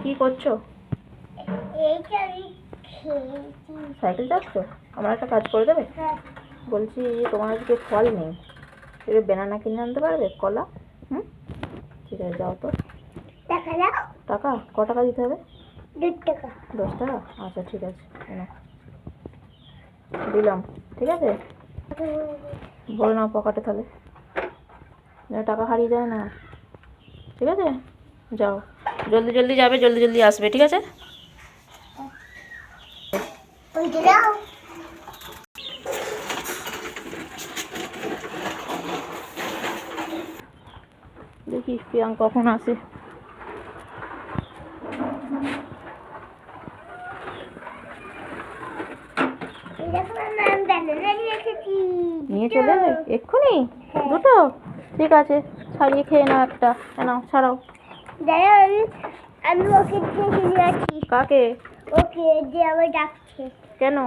কি করছো? সাইকেল চালাচ্ছো? আমার একটা কাজ করে দেবে? বলছি তোমার আজকে ফল নেই, একটু বেনানা কিনে আনতে পারবে? কলা? হুম, ঠিক আছে, যাও তো। টাকা ক টাকা দিতে হবে? 10 টাকা। 10 টাকা? আচ্ছা ঠিক আছে, এনো দিলাম। ঠিক আছে, বলে নাও পকেটে তাহলে, যেন টাকা হারিয়ে যায় না। ঠিক আছে, যাও, জলদি জলদি যাবে, জলদি জলদি আসবে। ঠিক আছে। দেখি প্রিয়াঙ্ক কখন আসে। নিয়ে চলে এলে এক্ষুনি? দুটো? ঠিক আছে, ছাড়িয়ে খেয়ে নাও একটা। নাও ছাড়াও। আমি ওকে দেখে আছি। কাকে? ওকে যে আবার ডাকছে। কেন?